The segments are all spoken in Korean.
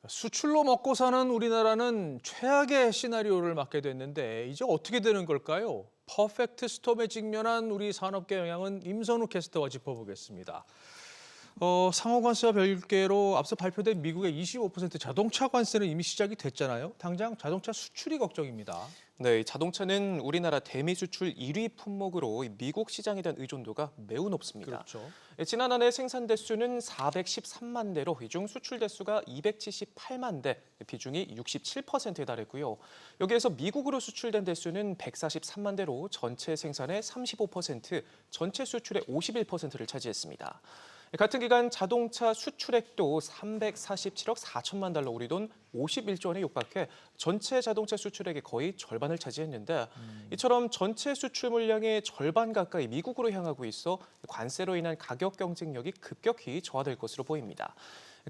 수출로 먹고 사는 우리나라는 최악의 시나리오를 맞게 됐는데 이제 어떻게 되는 걸까요? 퍼펙트 스톰에 직면한 우리 산업계 영향은 임선우 캐스터와 짚어보겠습니다. 상호 관세와 별개로 앞서 발표된 미국의 25% 자동차 관세는 이미 시작이 됐잖아요. 당장 자동차 수출이 걱정입니다. 네, 자동차는 우리나라 대미 수출 1위 품목으로 미국 시장에 대한 의존도가 매우 높습니다. 그렇죠. 지난해 생산 대수는 413만 대로 이 중 수출 대수가 278만 대, 비중이 67%에 달했고요. 여기에서 미국으로 수출된 대수는 143만 대로 전체 생산의 35%, 전체 수출의 51%를 차지했습니다. 같은 기간 자동차 수출액도 347억 4천만 달러, 우리 돈 51조 원에 육박해 전체 자동차 수출액의 거의 절반을 차지했는데 이처럼 전체 수출 물량의 절반 가까이 미국으로 향하고 있어 관세로 인한 가격 경쟁력이 급격히 저하될 것으로 보입니다.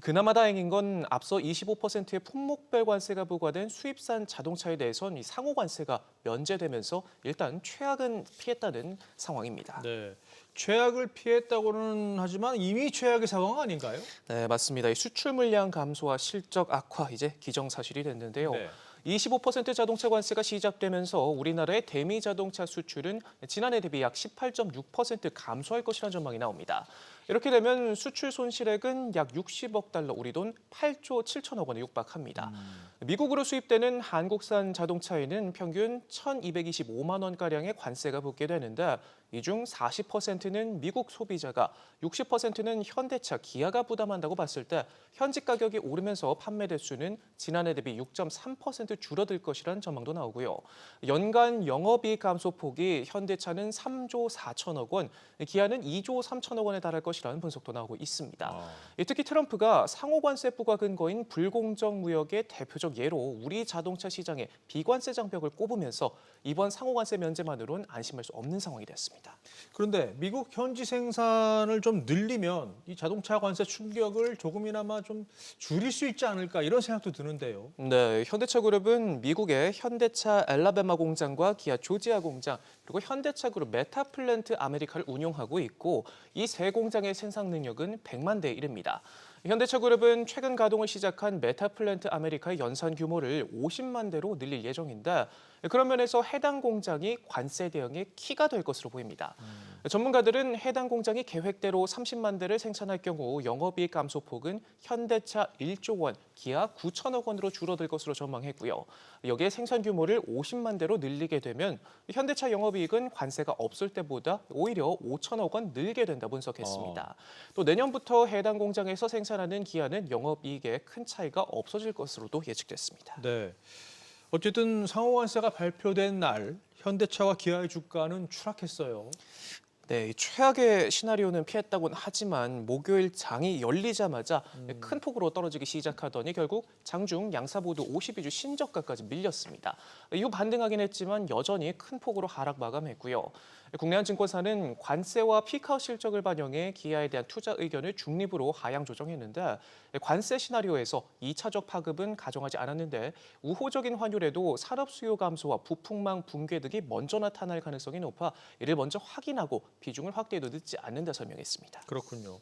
그나마 다행인 건 앞서 25%의 품목별 관세가 부과된 수입산 자동차에 대해선 이 상호 관세가 면제되면서 일단 최악은 피했다는 상황입니다. 네. 최악을 피했다고는 하지만 이미 최악의 상황 아닌가요? 네, 맞습니다. 이 수출 물량 감소와 실적 악화 이제 기정사실이 됐는데요. 네. 25% 자동차 관세가 시작되면서 우리나라의 대미 자동차 수출은 지난해 대비 약 18.6% 감소할 것이라는 전망이 나옵니다. 이렇게 되면 수출 손실액은 약 60억 달러, 우리 돈 8조 7천억 원에 육박합니다. 미국으로 수입되는 한국산 자동차에는 평균 1,225만 원가량의 관세가 붙게 되는데 이 중 40%는 미국 소비자가, 60%는 현대차, 기아가 부담한다고 봤을 때 현직 가격이 오르면서 판매 대수는 지난해 대비 6.3% 줄어들 것이라는 전망도 나오고요. 연간 영업이익 감소폭이 현대차는 3조 4천억 원, 기아는 2조 3천억 원에 달할 것이라는 분석도 나오고 있습니다. 특히 트럼프가 상호관세 부과 근거인 불공정 무역의 대표적 예로 우리 자동차 시장의 비관세 장벽을 꼽으면서 이번 상호관세 면제만으로는 안심할 수 없는 상황이 됐습니다. 그런데 미국 현지 생산을 좀 늘리면 이 자동차 관세 충격을 조금이나마 좀 줄일 수 있지 않을까 이런 생각도 드는데요. 네, 현대차 그룹은 미국의 현대차 엘라베마 공장과 기아 조지아 공장, 그리고 현대차 그룹 메타플랜트 아메리카를 운용하고 있고 이 세 공장의 생산 능력은 100만 대에 이릅니다. 현대차 그룹은 최근 가동을 시작한 메타플랜트 아메리카의 연산 규모를 50만 대로 늘릴 예정인데 그런 면에서 해당 공장이 관세 대응의 키가 될 것으로 보입니다. 전문가들은 해당 공장이 계획대로 30만 대를 생산할 경우 영업이익 감소폭은 현대차 1조 원, 기아 9천억 원으로 줄어들 것으로 전망했고요. 여기에 생산 규모를 50만 대로 늘리게 되면 현대차 영업이익은 관세가 없을 때보다 오히려 5천억 원 늘게 된다 분석했습니다. 또 내년부터 해당 공장에서 생산하는 기아는 영업이익에 큰 차이가 없어질 것으로도 예측됐습니다. 네. 어쨌든 상호관세가 발표된 날 현대차와 기아의 주가는 추락했어요. 네, 이 최악의 시나리오는 피했다고는 하지만 목요일 장이 열리자마자 큰 폭으로 떨어지기 시작하더니 결국 장중 양사 모두 52주 신저가까지 밀렸습니다. 이후 반등하긴 했지만 여전히 큰 폭으로 하락 마감했고요. 국내한 증권사는 관세와 피크아웃 실적을 반영해 기아에 대한 투자 의견을 중립으로 하향 조정했는데 관세 시나리오에서 2차적 파급은 가정하지 않았는데 우호적인 환율에도 산업 수요 감소와 부품망 붕괴 등이 먼저 나타날 가능성이 높아 이를 먼저 확인하고 비중을 확대해도 늦지 않는다 설명했습니다. 그렇군요.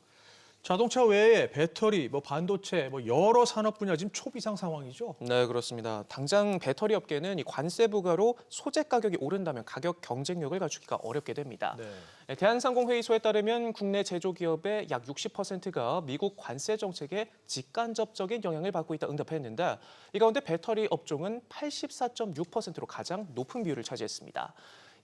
자동차 외에 배터리, 반도체, 여러 산업 분야 지금 초비상 상황이죠. 네, 그렇습니다. 당장 배터리 업계는 이 관세 부과로 소재 가격이 오른다면 가격 경쟁력을 갖추기가 어렵게 됩니다. 네. 대한상공회의소에 따르면 국내 제조기업의 약 60%가 미국 관세 정책에 직간접적인 영향을 받고 있다 응답했는데 이 가운데 배터리 업종은 84.6%로 가장 높은 비율을 차지했습니다.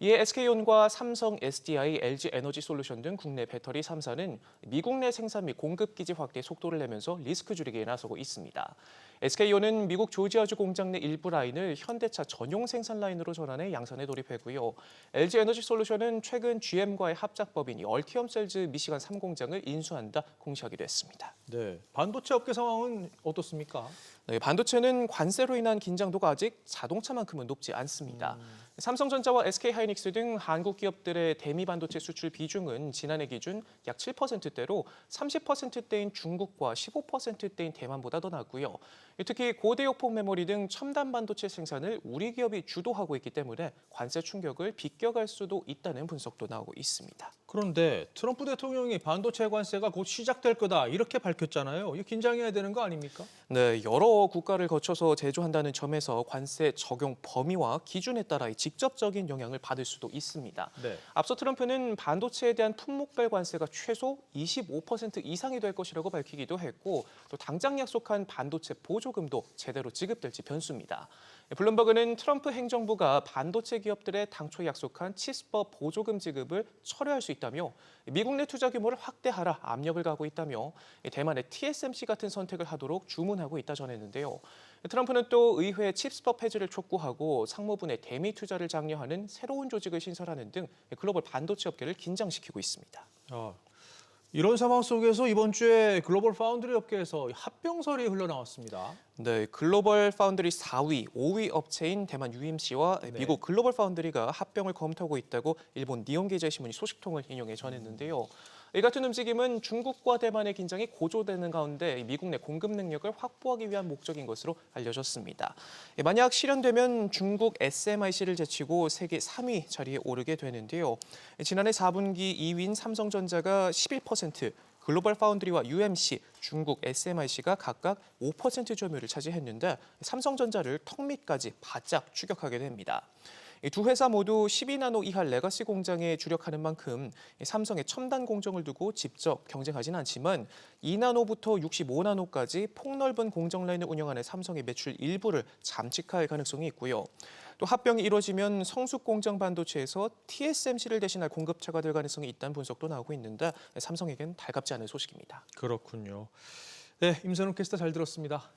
이에 SK온과 삼성, SDI, LG 에너지솔루션 등 국내 배터리 3사는 미국 내 생산 및 공급 기지 확대에 속도를 내면서 리스크 줄이기에 나서고 있습니다. SK온은 미국 조지아주 공장 내 일부 라인을 현대차 전용 생산 라인으로 전환해 양산에 돌입했고요. LG 에너지솔루션은 최근 GM과의 합작법인 얼티엄셀즈 미시간 3공장을 인수한다 공시하기도 했습니다. 네. 반도체 업계 상황은 어떻습니까? 네, 반도체는 관세로 인한 긴장도가 아직 자동차만큼은 높지 않습니다. 삼성전자와 SK하이닉스 등 한국 기업들의 대미 반도체 수출 비중은 지난해 기준 약 7%대로 30%대인 중국과 15%대인 대만보다 더 낮고요. 특히 고대역폭 메모리 등 첨단 반도체 생산을 우리 기업이 주도하고 있기 때문에 관세 충격을 비껴갈 수도 있다는 분석도 나오고 있습니다. 그런데 트럼프 대통령이 반도체 관세가 곧 시작될 거다 이렇게 밝혔잖아요. 이 긴장해야 되는 거 아닙니까? 네, 여러 국가를 거쳐서 제조한다는 점에서 관세 적용 범위와 기준에 따라 직접적인 영향을 받을 수도 있습니다. 네. 앞서 트럼프는 반도체에 대한 품목별 관세가 최소 25% 이상이 될 것이라고 밝히기도 했고 또 당장 약속한 반도체 보조금도 제대로 지급될지 변수입니다. 블룸버그는 트럼프 행정부가 반도체 기업들의 당초 약속한 칩스법 보조금 지급을 철회할 수 있다며 미국 내 투자 규모를 확대하라 압력을 가하고 있다며 대만의 TSMC 같은 선택을 하도록 주문하고 있다 전했는데요. 트럼프는 또 의회 칩스법 폐지를 촉구하고 상무부 내 대미 투자를 장려하는 새로운 조직을 신설하는 등 글로벌 반도체 업계를 긴장시키고 있습니다. 이런 상황 속에서 이번 주에 글로벌 파운드리 업계에서 합병설이 흘러나왔습니다. 네, 글로벌 파운드리 4위, 5위 업체인 대만 UMC와 네. 미국 글로벌 파운드리가 합병을 검토하고 있다고 일본 니혼게이지신문이 소식통을 인용해 전했는데요. 이 같은 움직임은 중국과 대만의 긴장이 고조되는 가운데 미국 내 공급 능력을 확보하기 위한 목적인 것으로 알려졌습니다. 만약 실현되면 중국 SMIC를 제치고 세계 3위 자리에 오르게 되는데요. 지난해 4분기 2위인 삼성전자가 11%, 글로벌 파운드리와 UMC, 중국 SMIC가 각각 5% 점유율을 차지했는데 삼성전자를 턱 밑까지 바짝 추격하게 됩니다. 이 두 회사 모두 12나노 이하 레거시 공장에 주력하는 만큼 삼성의 첨단 공정을 두고 직접 경쟁하진 않지만 2나노부터 65나노까지 폭넓은 공정 라인을 운영하는 삼성의 매출 일부를 잠식할 가능성이 있고요. 또 합병이 이뤄지면 성숙 공정 반도체에서 TSMC를 대신할 공급처가 될 가능성이 있다는 분석도 나오고 있는데 삼성에겐 달갑지 않은 소식입니다. 그렇군요. 네, 임선웅 캐스터 잘 들었습니다.